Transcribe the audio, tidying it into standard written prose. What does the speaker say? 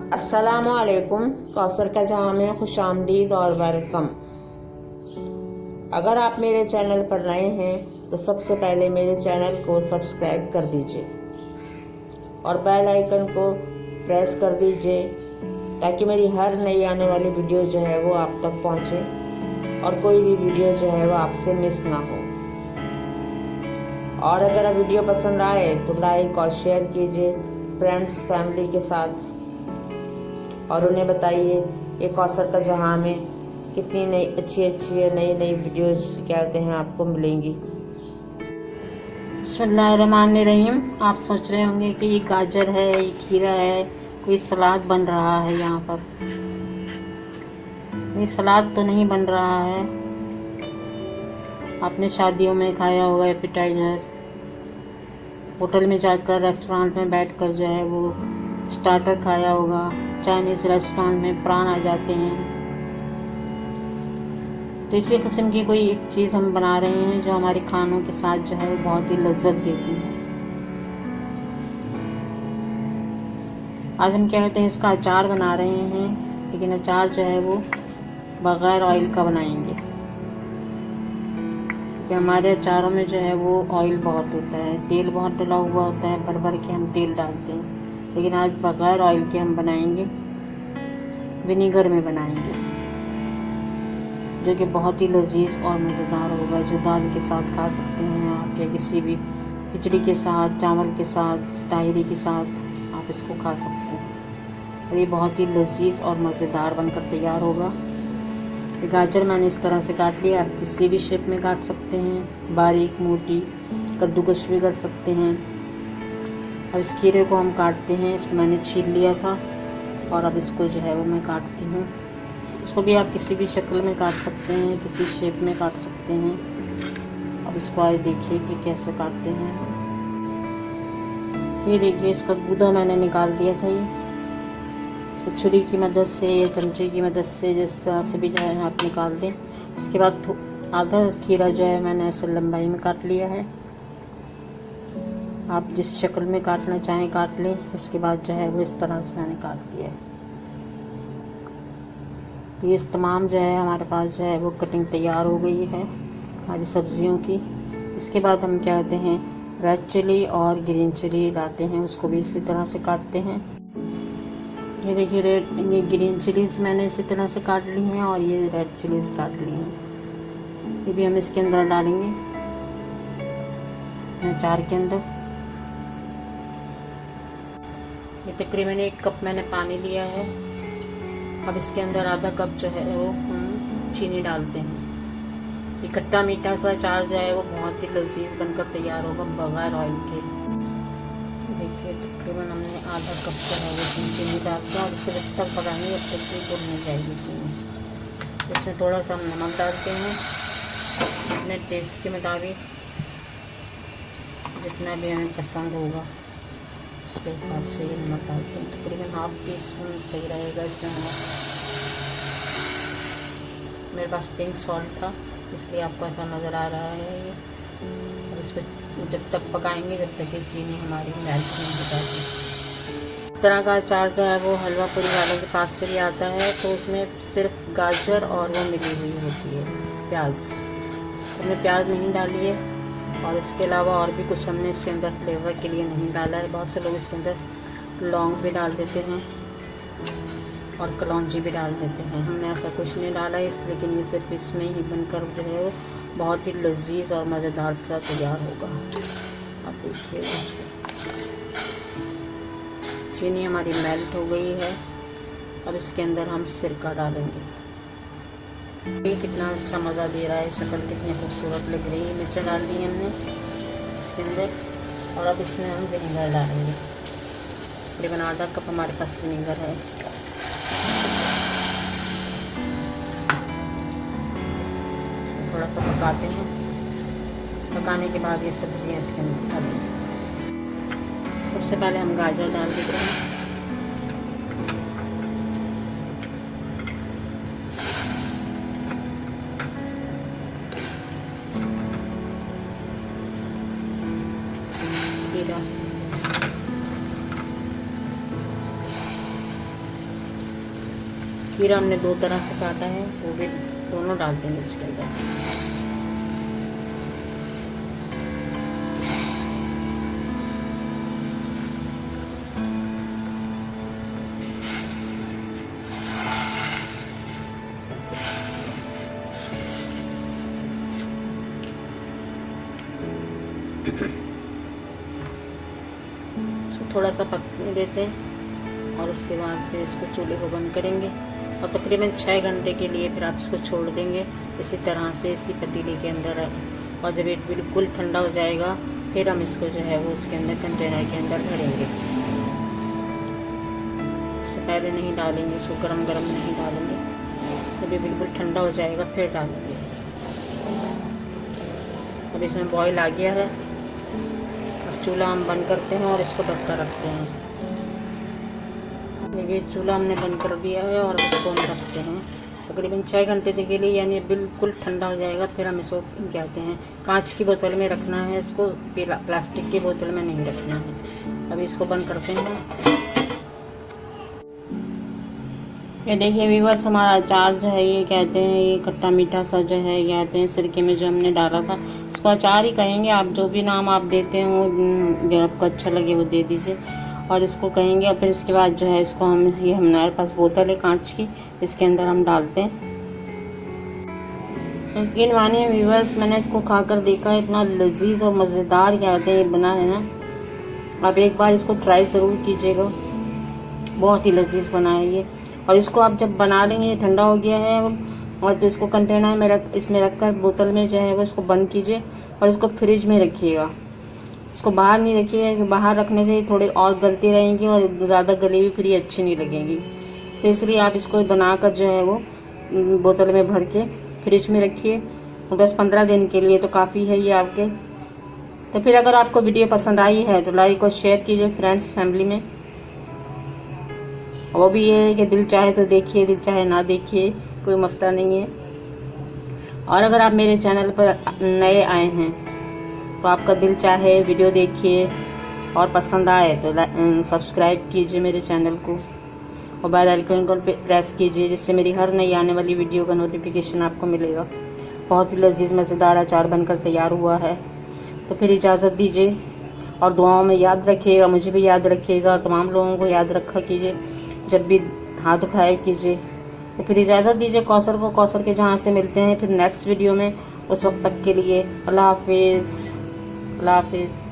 अस्सलामुअलैकुम। कौसर का जहां में खुशामदीद और वेलकम। अगर आप मेरे चैनल पर नए हैं तो सबसे पहले मेरे चैनल को सब्सक्राइब कर दीजिए और बेल आइकन को प्रेस कर दीजिए ताकि मेरी हर नई आने वाली वीडियो जो है वो आप तक पहुंचे और कोई भी वीडियो जो है वो आपसे मिस ना हो। और अगर वीडियो पसंद आए तो लाइक और शेयर कीजिए फ्रेंड्स फैमिली के साथ और उन्हें बताइए ये कौसर का जहां में कितनी नई अच्छी नई वीडियोस क्या कहते हैं आपको मिलेंगी। बिस्मिल्लाहिर्रहमानिर्रहीम। आप सोच रहे होंगे कि ये गाजर है, ये खीरा है, कोई सलाद बन रहा है यहाँ पर। ये सलाद तो नहीं बन रहा है। आपने शादियों में खाया होगा एपेटाइजर, होटल में जाकर रेस्टोरेंट में बैठकर जो है वो स्टार्टर खाया होगा। चाइनीज़ रेस्टोरेंट में प्राण आ जाते हैं। तो इसी किस्म की कोई एक चीज़ हम बना रहे हैं जो हमारे खानों के साथ जो है बहुत ही लज्जत देती है। आज हम क्या कहते हैं इसका अचार बना रहे हैं, लेकिन अचार जो है वो बग़ैर ऑयल का बनाएंगे कि हमारे अचारों में जो है वो ऑयल बहुत होता है, तेल बहुत डला हुआ होता है, भर भर के हम तेल डालते हैं। लेकिन आज बग़ैर ऑयल के हम बनाएंगे, विनीगर में बनाएंगे, जो कि बहुत ही लजीज और मज़ेदार होगा, जो दाल के साथ खा सकते हैं आप या किसी भी खिचड़ी के साथ, चावल के साथ, ताहिरी के साथ आप इसको खा सकते हैं और ये बहुत ही लजीज और मज़ेदार बनकर तैयार होगा। ये गाजर मैंने इस तरह से काट लिया, आप किसी भी शेप में काट सकते हैं, बारीक मोटी कद्दूकश भी कर सकते हैं। अब इस खीरे को हम काटते हैं, इसको मैंने छील लिया था और अब इसको जो है वो मैं काटती हूँ। इसको भी आप किसी भी शक्ल में काट सकते हैं, किसी शेप में काट सकते हैं। अब इसको आज देखिए कि कैसे काटते हैं। ये देखिए इसका गूदा मैंने निकाल दिया था। ये छुरी की मदद से या चमचे की मदद से जिस तरह से भी जो है आप निकाल दें। इसके बाद आधा खीरा जो है मैंने ऐसे लंबाई में काट लिया है। आप जिस शक्ल में काटना चाहें काट लें। उसके बाद जो है वो इस तरह से मैंने काट दिया है। तो ये तमाम जो है हमारे पास जो है वो कटिंग तैयार हो गई है हमारी सब्जियों की। इसके बाद हम क्या कहते हैं रेड चिली और ग्रीन चिली लाते हैं, उसको भी इसी तरह से काटते हैं। ये देखिए ये ग्रीन चिलीज़ मैंने इसी तरह से काट ली हैं और ये रेड चिलीज़ काट ली हैं। ये भी हम इसके अंदर डालेंगे अचार के अंदर। ये तकरीबन 1 कप मैंने पानी लिया है। अब इसके अंदर आधा कप जो है वो हम चीनी डालते हैं। ये खट्टा मीठा सा अचार जो है वो बहुत ही लजीज बनकर तैयार होगा बग़ैर ऑयल के। देखिए तकरीबन हमने आधा कप जो है वो चीनी डाल दिया और इसको जब तक पकाएंगे जब तक कि घुल नहीं जाएगी चीनी। इसमें थोड़ा सा हम नमक डालते हैं अपने टेस्ट के मुताबिक, जितना भी हमें पसंद होगा उसके हिसाब से ये नमक डालते हैं। तकरीबन ½ टीस्पून सही रहेगा। इसमें मेरे पास पिंक सॉल्ट था इसलिए आपको ऐसा नज़र आ रहा है ये। और इसको जब तक पकाएंगे जब तक ये चीनी हमारी मेल्ट नहीं हो जाती। इस तरह का अचार जो है वो हलवा पूरी वालों के पास से भी आता है, तो उसमें सिर्फ गाजर और वो मिली हुई होती है प्याज। हमने प्याज नहीं डाली है और इसके अलावा और भी कुछ हमने इसके अंदर फ्लेवर के लिए नहीं डाला है। बहुत से लोग इसके अंदर लौंग भी डाल देते हैं और कलौंजी भी डाल देते हैं। हमने ऐसा कुछ नहीं डाला है, लेकिन ये सिर्फ इसमें ही बनकर जो है बहुत ही लजीज और मज़ेदार सा तैयार होगा। आप देखिए चीनी हमारी मेल्ट हो गई है। अब इसके अंदर हम सिरका डालेंगे। ये कितना अच्छा मज़ा दे रहा है, शक्ल कितनी खूबसूरत लग रही है। मिर्च डाल दी हमने इसके अंदर और अब इसमें हम विनेगर डालेंगे। तकरीबन आधा कप हमारे पास विनेगर है। थोड़ा सा पकाते हैं। पकाने के बाद ये सब्जियाँ इसके अंदर डालेंगे। सबसे पहले हम गाजर डाल देते हैं। खीरा हमने 2 तरह से काटा है, वो भी दोनों डाल देंगे इसके अंदर। इसको थोड़ा सा पकने देते हैं और उसके बाद फिर इसको चूल्हे को बंद करेंगे और तकरीबन 6 घंटे के लिए फिर आप इसको छोड़ देंगे इसी तरह से, इसी पतीले के अंदर। और जब ये बिल्कुल ठंडा हो जाएगा फिर हम इसको जो है वो उसके अंदर कंटेनर के अंदर भरेंगे। इससे पहले नहीं डालेंगे, इसको गरम गरम नहीं डालेंगे, जब ये बिल्कुल ठंडा हो जाएगा फिर डालेंगे। अब इसमें बॉईल आ गया है, अब चूल्हा हम बंद करते हैं और इसको ढक कर रखते हैं। देखिए चूल्हा हमने बंद कर दिया है और इसको हम रखते हैं तकरीबन 6 घंटे के लिए, यानी बिल्कुल ठंडा हो जाएगा फिर हम इसको कहते हैं। कांच की बोतल में रखना है इसको, प्लास्टिक की बोतल में नहीं रखना है। अभी इसको बंद करते हैं। ये देखिए व्यूअर्स, हमारा अचार जो है ये कहते हैं, ये खट्टा मीठा सा जो है कहते हैं, सिरके में जो हमने डाला था इसको अचार ही कहेंगे। आप जो भी नाम आप देते हो जो आपको अच्छा लगे वो दे दीजिए और इसको कहेंगे। और फिर इसके बाद जो है इसको हम, ये हमारे पास बोतल है कांच की, इसके अंदर हम डालते हैं। यकीन मानिए व्यूअर्स, मैंने इसको खाकर देखा, इतना लजीज और मज़ेदार कहते हैं ये बना है ना। आप एक बार इसको ट्राई ज़रूर कीजिएगा, बहुत ही लजीज बना है ये। और इसको आप जब बना लेंगे, ठंडा हो गया है और तो इसको कंटेनर में इसमें रखकर बोतल में जो है वो इसको बंद कीजिए और इसको फ्रिज में रखिएगा। इसको बाहर नहीं रखिएगा कि बाहर रखने से थोड़ी और गलती रहेंगी और ज़्यादा गली भी फिर अच्छी नहीं लगेगी। तो इसलिए आप इसको बनाकर जो है वो बोतल में भर के फ्रिज में रखिए 10-15 दिन के लिए, तो काफ़ी है ये आपके। तो फिर अगर आपको वीडियो पसंद आई है तो लाइक और शेयर कीजिए फ्रेंड्स फैमिली में। वो भी ये है कि दिल चाहे तो देखिए, दिल चाहे ना देखिए, कोई मसला नहीं है। और अगर आप मेरे चैनल पर नए आए हैं तो आपका दिल चाहे वीडियो देखिए और पसंद आए तो सब्सक्राइब कीजिए मेरे चैनल को और बेल आइकन को प्रेस कीजिए, जिससे मेरी हर नई आने वाली वीडियो का नोटिफिकेशन आपको मिलेगा। बहुत ही लजीज मज़ेदार अचार बनकर तैयार हुआ है। तो फिर इजाज़त दीजिए और दुआओं में याद रखिएगा, मुझे भी याद रखिएगा, तमाम लोगों को याद रखा कीजिए, जब भी हाथ उठाए कीजिए। तो फिर इजाज़त दीजिए कौसर को, कौसर के जहाँ से मिलते हैं फिर नेक्स्ट वीडियो में। उस वक्त तक के लिए अल्लाह हाफिज़, अल्लाह हाफिज़।